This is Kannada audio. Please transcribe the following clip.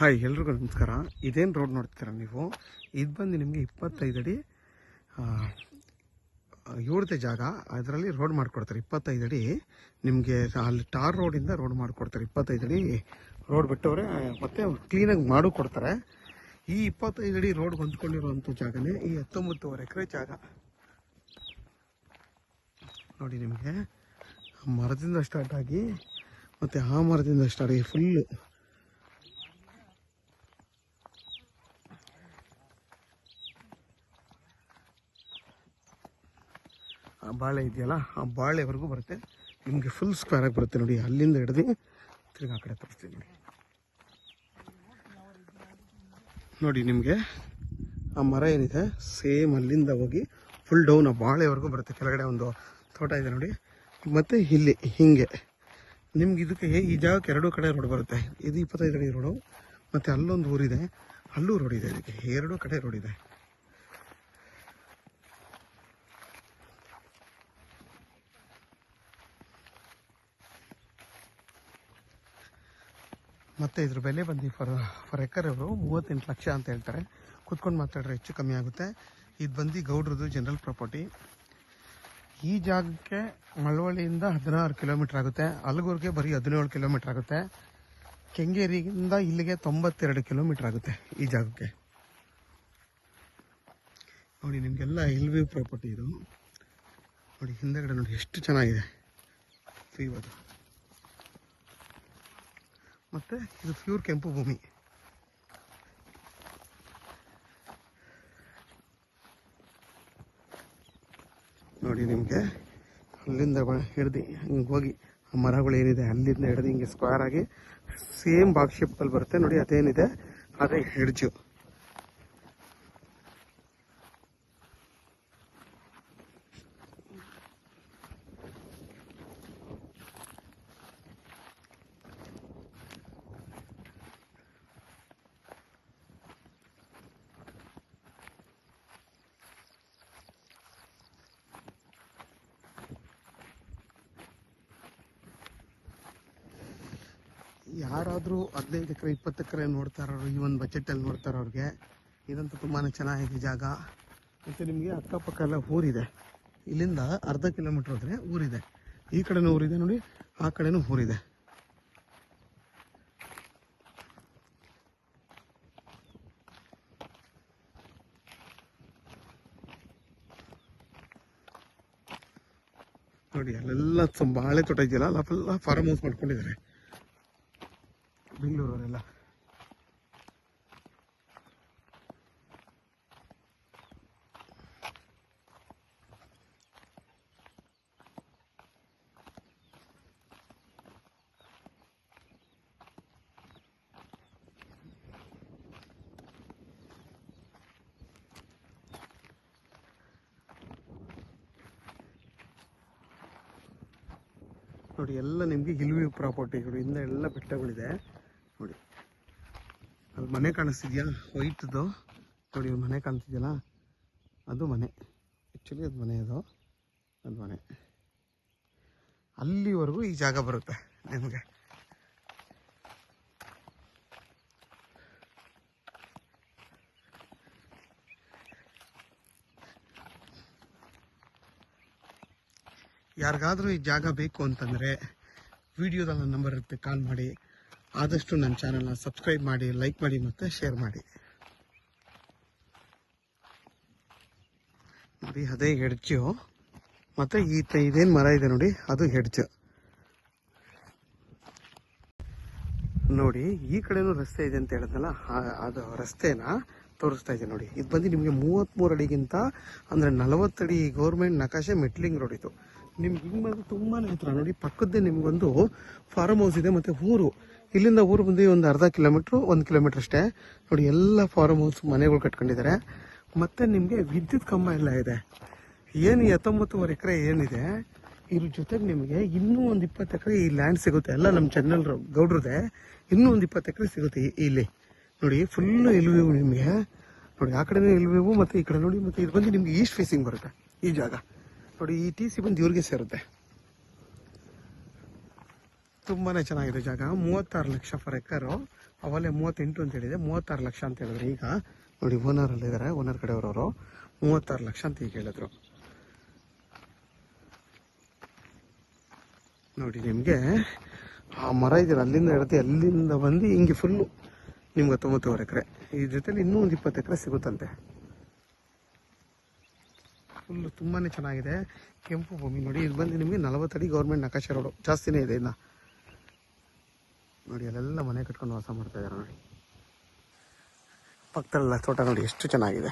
ಹಾಯ್ ಎಲ್ರಿಗೂ ನಮಸ್ಕಾರ. ಇದೇನು ರೋಡ್ ನೋಡ್ತೀರಾ ನೀವು, ಇದು ಬಂದು ನಿಮಗೆ 25 ಅಡಿ ಇವ್ರದ್ದೇ ಜಾಗ. ಅದರಲ್ಲಿ ರೋಡ್ ಮಾಡಿಕೊಡ್ತಾರೆ 25 ಅಡಿ ನಿಮಗೆ. ಅಲ್ಲಿ ಟಾರ್ ರೋಡಿಂದ ರೋಡ್ ಮಾಡಿಕೊಡ್ತಾರೆ 25 ಅಡಿ ರೋಡ್ ಬಿಟ್ಟವ್ರೆ, ಮತ್ತು ಕ್ಲೀನಾಗಿ ಮಾಡು ಕೊಡ್ತಾರೆ. ಈ 25 ಅಡಿ ರೋಡ್ ಹೊಂದ್ಕೊಂಡಿರುವಂಥ ಜಾಗನೇ ಈ 19.5 ಎಕರೆ ಜಾಗ ನೋಡಿ. ನಿಮಗೆ ಮರದಿಂದ ಸ್ಟಾರ್ಟ್ ಆಗಿ ಮತ್ತು ಆ ಮರದಿಂದ ಸ್ಟಾರ್ಟ್ ಆಗಿ ಫುಲ್ಲು ಬಾಳೆ ಇದೆಯಲ್ಲ, ಆ ಬಾಳೆವರೆಗೂ ಬರುತ್ತೆ ನಿಮಗೆ. ಫುಲ್ ಸ್ಕ್ವೇರ್ ಆಗಿ ಬರುತ್ತೆ ನೋಡಿ. ಅಲ್ಲಿಂದ ಹಿಡ್ದು ತಿರ್ಗಿ ಆ ಕಡೆ ತೋರಿಸ್ತೀನಿ ನೋಡಿ. ನಿಮಗೆ ಆ ಮರ ಏನಿದೆ ಸೇಮ್ ಅಲ್ಲಿಂದ ಹೋಗಿ ಫುಲ್ ಡೌನ್ ಆ ಬಾಳೆವರೆಗೂ ಬರುತ್ತೆ. ಕೆಳಗಡೆ ಒಂದು ತೋಟ ಇದೆ ನೋಡಿ. ಮತ್ತು ಇಲ್ಲಿ ಹೀಗೆ ನಿಮ್ಗೆ ಇದಕ್ಕೆ ಈ ಜಾಗಕ್ಕೆ ಎರಡೂ ಕಡೆ ರೋಡ್ ಬರುತ್ತೆ. ಇದು 25 ಅಡಿ ರೋಡು, ಮತ್ತು ಅಲ್ಲೊಂದು ಊರಿದೆ, ಅಲ್ಲೂ ರೋಡ್ ಇದೆ. ಇದಕ್ಕೆ ಎರಡೂ ಕಡೆ ರೋಡ್ ಇದೆ. ಮತ್ತು ಇದ್ರ ಬೆಲೆ ಬಂದು ಫರ್ ಎಕರ್ ಅವರು 38 ಲಕ್ಷ ಅಂತ ಹೇಳ್ತಾರೆ. ಕೂತ್ಕೊಂಡು ಮಾತಾಡ್ರೆ ಹೆಚ್ಚು ಕಮ್ಮಿ ಆಗುತ್ತೆ. ಇದು ಬಂದು ಗೌಡ್ರದ್ದು ಜನರಲ್ ಪ್ರಾಪರ್ಟಿ. ಈ ಜಾಗಕ್ಕೆ ಮಳವಳ್ಳಿಯಿಂದ 16 ಕಿಲೋಮೀಟ್ರ್ ಆಗುತ್ತೆ. ಅಲಗೂರಿಗೆ ಬರೀ 17 ಕಿಲೋಮೀಟ್ರ್ ಆಗುತ್ತೆ. ಕೆಂಗೇರಿಯಿಂದ ಇಲ್ಲಿಗೆ 92 ಕಿಲೋಮೀಟ್ರ್ ಆಗುತ್ತೆ ಈ ಜಾಗಕ್ಕೆ ನೋಡಿ. ನಿಮಗೆಲ್ಲ ಹಿಲ್ ಪ್ರಾಪರ್ಟಿ ಇದು ನೋಡಿ. ಹಿಂದೆಗಡೆ ನೋಡಿ ಎಷ್ಟು ಚೆನ್ನಾಗಿದೆ ವ್ಯೂ ಅದು. ಮತ್ತು ಇದು ಪ್ಯೂರ್ ಕೆಂಪು ಭೂಮಿ ನೋಡಿ. ನಿಮಗೆ ಅಲ್ಲಿಂದ ಹಿಡ್ದು ಹಿಂಗೆ ಹೋಗಿ ಆ ಮರಗಳು ಏನಿದೆ ಅಲ್ಲಿಂದ ಹಿಡ್ದು ಹಿಂಗೆ ಸ್ಕ್ವೇರ್ ಆಗಿ ಸೇಮ್ ಬಾಕ್ಸ್ ಶೇಪಲ್ಲಿ ಬರುತ್ತೆ ನೋಡಿ. ಅದೇನಿದೆ ಅದೇ ಹೆಡ್ಜು. ಯಾರಾದರೂ 15 ಎಕರೆ 20 ಎಕರೆ ನೋಡ್ತಾ ಇರೋರು, ಈ ಒಂದು ಬಜೆಟಲ್ಲಿ ನೋಡ್ತಾ ಇರೋರಿಗೆ ಇದಂತೂ ತುಂಬಾ ಚೆನ್ನಾಗಿದೆ ಜಾಗ. ಮತ್ತು ನಿಮಗೆ ಅಕ್ಕಪಕ್ಕ ಎಲ್ಲ ಊರಿದೆ. ಇಲ್ಲಿಂದ ಅರ್ಧ ಕಿಲೋಮೀಟ್ರ್ ಹೋದರೆ ಊರಿದೆ. ಈ ಕಡೆನೂ ಊರಿದೆ ನೋಡಿ, ಆ ಕಡೆನೂ ಊರಿದೆ. ನೋಡಿ ಅಲ್ಲೆಲ್ಲ ಬಾಳೆ ತೋಟ ಇದೆಯಲ್ಲ, ಅಲ್ಲೆಲ್ಲ ಫಾರ್ಮ್ ಹೌಸ್ ಮಾಡ್ಕೊಂಡಿದ್ದಾರೆ ಬೆಂಗಳೂರವರೆಲ್ಲ. ನೋಡಿ ಎಲ್ಲ ನಿಮಗೆ ಹಿಲ್ ವ್ಯೂ ಪ್ರಾಪರ್ಟಿಗಳು. ಇಂದ ಎಲ್ಲ ಬೆಟ್ಟಗಳಿದೆ ನೋಡಿ. ಅಲ್ಲಿ ಮನೆ ಕಾಣಿಸ್ತಿದ್ಯಾ ವೈಟ್ದು ನೋಡಿ, ಮನೆ ಕಾಣಿಸ್ತಿದೆಯಲ್ಲ ಅದು ಮನೆ. ಆ್ಯಕ್ಚುಲಿ ಅದು ಮನೆ, ಅದು ಮನೆ. ಅಲ್ಲಿವರೆಗೂ ಈ ಜಾಗ ಬರುತ್ತೆ ನಿಮಗೆ. ಯಾರಿಗಾದರೂ ಈ ಜಾಗ ಬೇಕು ಅಂತಂದರೆ ವಿಡಿಯೋದಲ್ಲಿ ನನ್ನ ನಂಬರ್ ಇರುತ್ತೆ, ಕಾಲ್ ಮಾಡಿ. ಆದಷ್ಟು ನನ್ನ ಚಾನಲ್ನ ಸಬ್ಸ್ಕ್ರೈಬ್ ಮಾಡಿ, ಲೈಕ್ ಮಾಡಿ ಮತ್ತು ಶೇರ್ ಮಾಡಿ ನೋಡಿ. ಅದೇ ಹೆಡ್ಜು. ಮತ್ತು ಇದೇನು ಮರ ಇದೆ ನೋಡಿ, ಅದು ಹೆಡ್ಜು ನೋಡಿ. ಈ ಕಡೆನೂ ರಸ್ತೆ ಇದೆ ಅಂತ ಹೇಳಿದ್ನಲ್ಲ, ಅದು ರಸ್ತೆನ ತೋರಿಸ್ತಾ ಇದೆ ನೋಡಿ. ಇದು ಬಂದು ನಿಮಗೆ 33 ಅಡಿಗಿಂತ ಅಂದರೆ 40 ಅಡಿ ಗೌರ್ಮೆಂಟ್ ನಕಾಶೆ ಮೆಟ್ಲಿಂಗ್ ರೋಡ್ ಇದು. ನಿಮ್ಗೆ ಹಿಂಗೆ ಬಂದು ತುಂಬಾ ಹತ್ರ ನೋಡಿ. ಪಕ್ಕದ್ದೇ ನಿಮಗೊಂದು ಫಾರ್ಮ್ ಹೌಸ್ ಇದೆ ಮತ್ತು ಊರು. ಇಲ್ಲಿಂದ ಊರು ಬಂದು ಒಂದು ಅರ್ಧ ಕಿಲೋಮೀಟ್ರು 1 ಕಿಲೋಮೀಟ್ರ್ ಅಷ್ಟೇ ನೋಡಿ. ಎಲ್ಲ ಫಾರ್ಮ್ ಹೌಸ್ ಮನೆಗಳು ಕಟ್ಕೊಂಡಿದ್ದಾರೆ. ಮತ್ತು ನಿಮಗೆ ವಿದ್ಯುತ್ ಕಂಬ ಎಲ್ಲ ಇದೆ. ಏನು 19.5 ಎಕರೆ ಏನಿದೆ, ಇದ್ರ ಜೊತೆಗೆ ನಿಮಗೆ ಇನ್ನೂ ಒಂದು 20 ಎಕರೆ ಈ ಲ್ಯಾಂಡ್ ಸಿಗುತ್ತೆ. ಎಲ್ಲ ನಮ್ಮ ಚಾನಲ್ ಗೌಡ್ರದೆ. ಇನ್ನೂ ಒಂದು 20 ಎಕರೆ ಸಿಗುತ್ತೆ ಇಲ್ಲಿ ನೋಡಿ. ಫುಲ್ಲು ಇಲ್ವೇವು ನಿಮಗೆ ನೋಡಿ. ಆ ಕಡೆನೂ ಇಲ್ವೇವು ಮತ್ತು ಈ ಕಡೆ ನೋಡಿ. ಮತ್ತು ಇದು ಬಂದು ನಿಮಗೆ ಈಸ್ಟ್ ಫೇಸಿಂಗ್ ಬರುತ್ತೆ ಈ ಜಾಗ ನೋಡಿ. ಈ TC ಬಂದು ಇವ್ರಿಗೆ ಸೇರುತ್ತೆ. ತುಂಬಾ ಚೆನ್ನಾಗಿದೆ ಜಾಗ. 36 ಲಕ್ಷ ಫರ್ ಎಕರು. ಅವಲ್ಲೇ 38 ಅಂತ ಹೇಳಿದೆ, 36 ಲಕ್ಷ ಅಂತ ಹೇಳಿದ್ರು. ಈಗ ನೋಡಿ ಓನರಲ್ಲಿದ್ದಾರೆ, ಓನರ್ ಕಡೆಯವರವರು 36 ಲಕ್ಷ ಅಂತ ಈಗ ಹೇಳಿದ್ರು. ನೋಡಿ ನಿಮಗೆ ಆ ಮರ ಇದೆಯಲ್ಲ ಅಲ್ಲಿಂದ ಇರುತ್ತೆ, ಅಲ್ಲಿಂದ ಬಂದು ಹಿಂಗೆ ಫುಲ್ಲು ನಿಮ್ಗೆ 93 ಎಕರೆ, ಈ ಜೊತೆಲಿ ಇನ್ನೂ ಒಂದು 20 ಎಕರೆ ಸಿಗುತ್ತಂತೆ. ಫುಲ್ಲು ತುಂಬಾ ಚೆನ್ನಾಗಿದೆ, ಕೆಂಪು ಭೂಮಿ. ನೋಡಿ ಇದು ಬಂದು ನಿಮಗೆ 40 ಅಡಿ ಗೌರ್ಮೆಂಟ್ ನಕಾಶೆ ರೋಡು, ಜಾಸ್ತಿನೇ ಇದೆ ಇನ್ನು. ನೋಡಿ ಅಲ್ಲೆಲ್ಲ ಮನೆ ಕಟ್ಕೊಂಡು ವಾಸ ಮಾಡ್ತಾ ಇದ್ದಾರೆ. ನೋಡಿ ಪಕ್ಕದಲ್ಲ ತೋಟ ನೋಡಿ ಎಷ್ಟು ಚೆನ್ನಾಗಿದೆ.